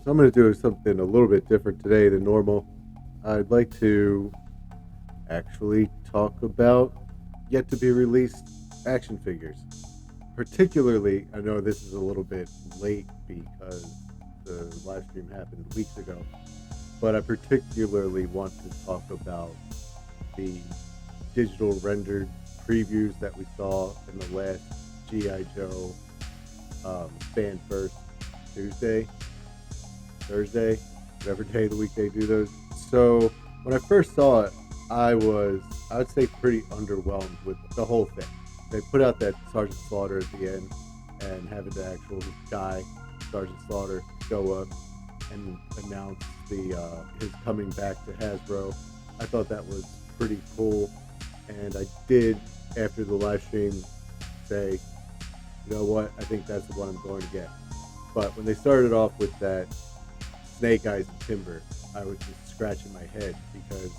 So I'm going to do something a little bit different today than normal. I'd like to actually talk about yet to be released action figures. Particularly, I know this is a little bit late because the live stream happened weeks ago, but I particularly want to talk about the digital rendered previews that we saw in the last G.I. Joe Fan First Thursday, whatever day of the week they do those. So when I first saw it, I would say pretty underwhelmed with the whole thing. They put out that Sergeant Slaughter at the end and having the actual guy, Sergeant Slaughter, go up and announce his coming back to Hasbro. I thought that was pretty cool, and I did, after the live stream, say, you know what, I think that's the one I'm going to get. But when they started off with that Snake Eyes and Timber, I was just scratching my head because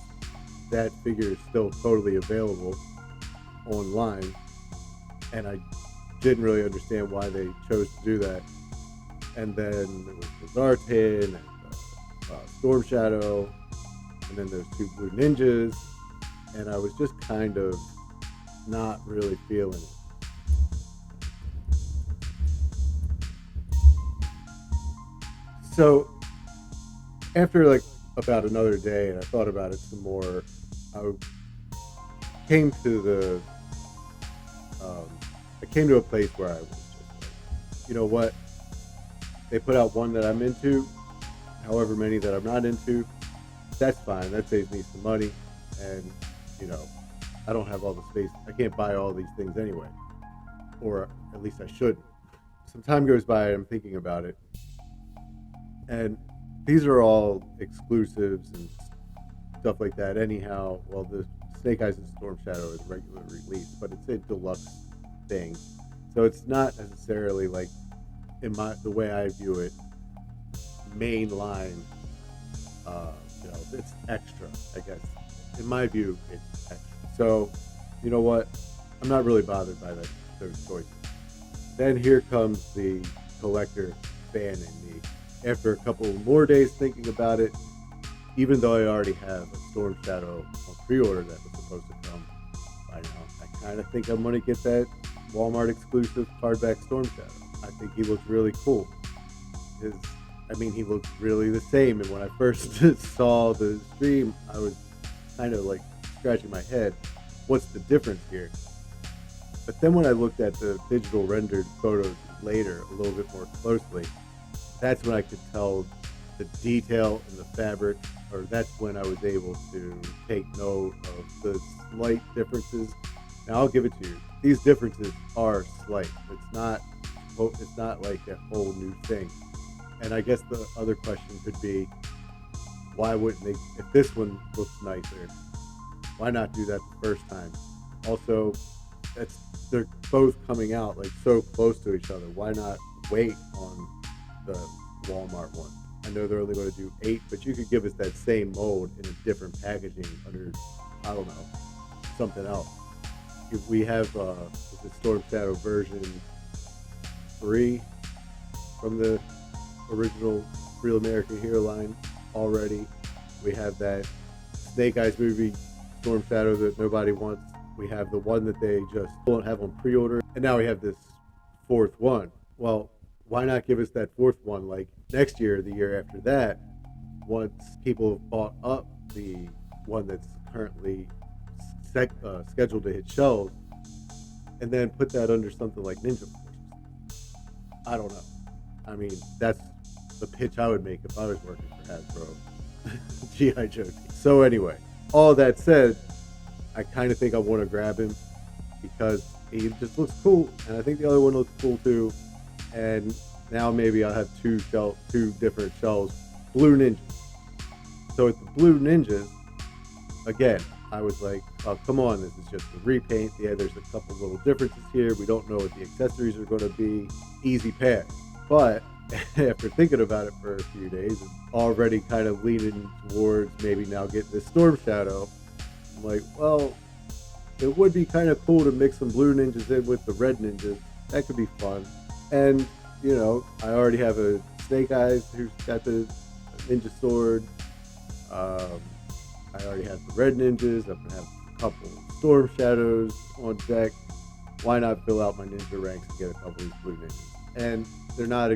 that figure is still totally available online, and I didn't really understand why they chose to do that. And then there was the Zartan and Storm Shadow, and then those two Blue Ninjas, and I was just kind of not really feeling it. So after like about another day, and I thought about it some more, I came to a place where I was just like, you know what? They put out one that I'm into, however many that I'm not into, that's fine. That saves me some money, and I don't have all the space. I can't buy all these things anyway, or at least I shouldn't. Some time goes by, and I'm thinking about it, and these are all exclusives and stuff like that. Anyhow, well, the Snake Eyes and Storm Shadow is regular release, but it's a deluxe thing, so it's not necessarily like, the way I view it, mainline. It's extra, I guess. In my view, it's extra. So, you know what? I'm not really bothered by those choices. Then here comes the collector fan in me. After a couple more days thinking about it, even though I already have a Storm Shadow on pre-order that was supposed to come by now, I kind of think I'm going to get that Walmart exclusive hardback Storm Shadow. I think he looks really cool. He looks really the same. And when I first saw the stream, I was kind of like scratching my head. What's the difference here? But then when I looked at the digital rendered photos later a little bit more closely, that's when I could tell the detail in the fabric, or that's when I was able to take note of the slight differences. Now I'll give it to you. These differences are slight. It's not like a whole new thing. And I guess the other question could be, why wouldn't they, if this one looks nicer, why not do that the first time? Also, they're both coming out like so close to each other. Why not wait on the Walmart one? I know they're only going to do 8, but you could give us that same mold in a different packaging under, I don't know, something else. If we have the Storm Shadow version 3 from the original Real American Hero line already. We have that Snake Eyes movie Storm Shadow that nobody wants. We have the one that they just don't have on pre-order, and now we have this 4th one. Well, why not give us that 4th one like next year or the year after that, once people have bought up the one that's currently scheduled to hit shelves, and then put that under something like Ninja Force. I don't know. That's the pitch I would make if I was working for Hasbro G.I. Joe. So anyway, all that said, I kind of think I want to grab him because he just looks cool, and I think the other one looks cool too. And now maybe I'll have two different shells, Blue Ninjas. So with the Blue Ninjas, again, I was like, oh, come on, this is just a repaint. Yeah, there's a couple little differences here. We don't know what the accessories are going to be. Easy pass. But after thinking about it for a few days, and already kind of leaning towards maybe now getting this Storm Shadow, I'm like, well, it would be kind of cool to mix some Blue Ninjas in with the Red Ninjas. That could be fun. And, I already have a Snake Eyes, who's got the ninja sword. I already have the red ninjas. I'm gonna have a couple storm shadows on deck. Why not fill out my ninja ranks and get a couple of these blue ninjas? And they're not,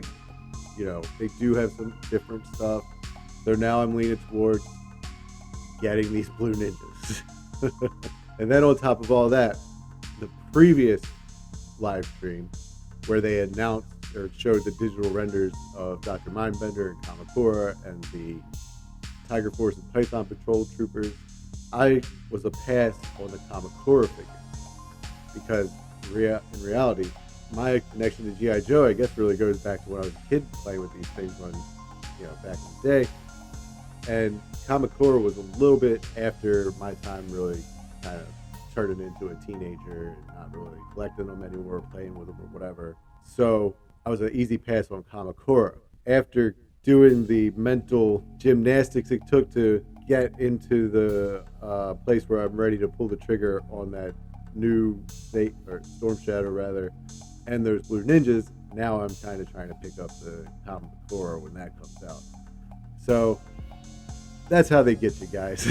they do have some different stuff. So now I'm leaning towards getting these blue ninjas. And then on top of all that, the previous live stream where they announced or showed the digital renders of Dr. Mindbender and Kamakura and the Tiger Force and Python Patrol troopers, I was a pass on the Kamakura figure because in reality, my connection to G.I. Joe, I guess, really goes back to when I was a kid playing with these things back in the day. And Kamakura was a little bit after my time really kind of turning into a teenager and not really collecting them anymore, playing with them or whatever. So I was an easy pass on Kamakura. After doing the mental gymnastics it took to get into the place where I'm ready to pull the trigger on that new Snake or Storm Shadow rather, and those blue ninjas, now I'm kind of trying to pick up the Kamakura when that comes out. So that's how they get you guys.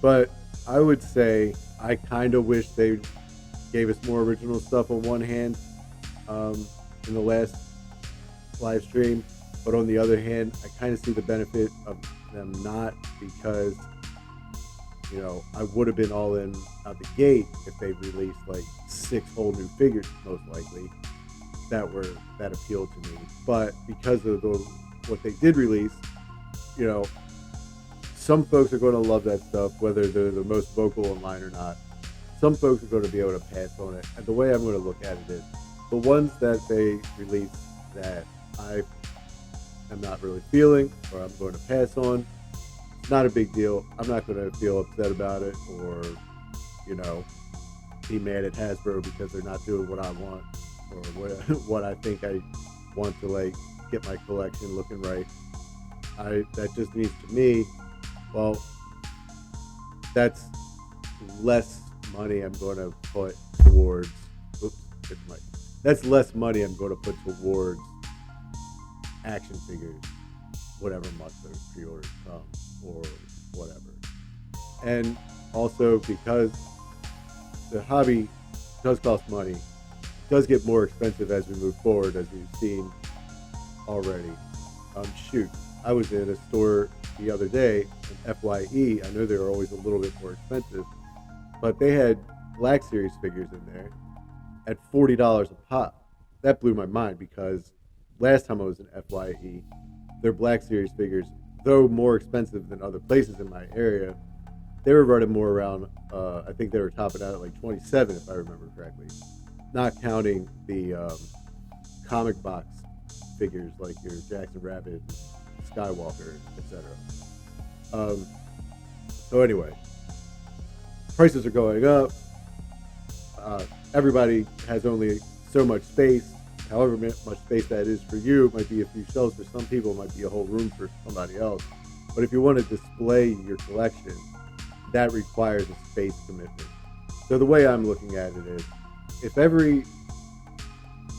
But I would say I kind of wish they gave us more original stuff on one hand in the last live stream, but on the other hand, I kind of see the benefit of them not, because I would have been all in out the gate if they released like 6 whole new figures, most likely that appealed to me. But because of what they did release, some folks are going to love that stuff, whether they're the most vocal online or not. Some folks are going to be able to pass on it. And the way I'm going to look at it is, the ones that they release that I am not really feeling or I'm going to pass on, it's not a big deal. I'm not going to feel upset about it or, be mad at Hasbro because they're not doing what I want or what I think I want to get my collection looking right. That just means to me, well, that's less money I'm going to put towards. That's less money I'm going to put towards action figures, whatever month those pre-orders come or whatever. And also because the hobby does cost money, it does get more expensive as we move forward, as we've seen already. I was in a store the other day, an FYE. I know they were always a little bit more expensive, but they had Black Series figures in there at $40 a pop. That blew my mind because last time I was in FYE, their Black Series figures, though more expensive than other places in my area, they were running more around, I think they were topping out at like 27 if I remember correctly, not counting the comic box figures like your Jackson Rabbit, Skywalker, etc. So anyway, prices are going up. Everybody has only so much space. However much space that is for you, it might be a few shelves for some people, it might be a whole room for somebody else. But if you want to display your collection, that requires a space commitment. So the way I'm looking at it is, if every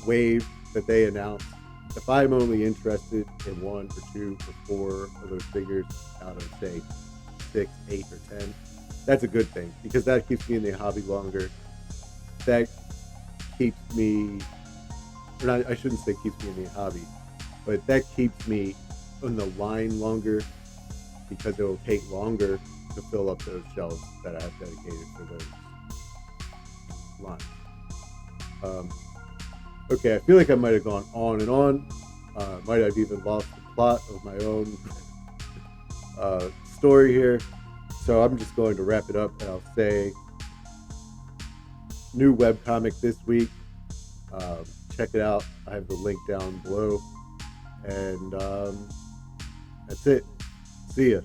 wave that they announce, if I'm only interested in 1 or 2 or 4 of those figures out of, say, 6, 8, or 10, that's a good thing, because that keeps me in the hobby longer. That keeps me, or not, I shouldn't say keeps me in the hobby, but that keeps me on the line longer, because it will take longer to fill up those shelves that I have dedicated for those lines. Okay, I feel like I might have gone on and on. Might have even lost the plot of my own story here. So I'm just going to wrap it up, and I'll say, new webcomic this week. Check it out. I have the link down below. And that's it. See ya.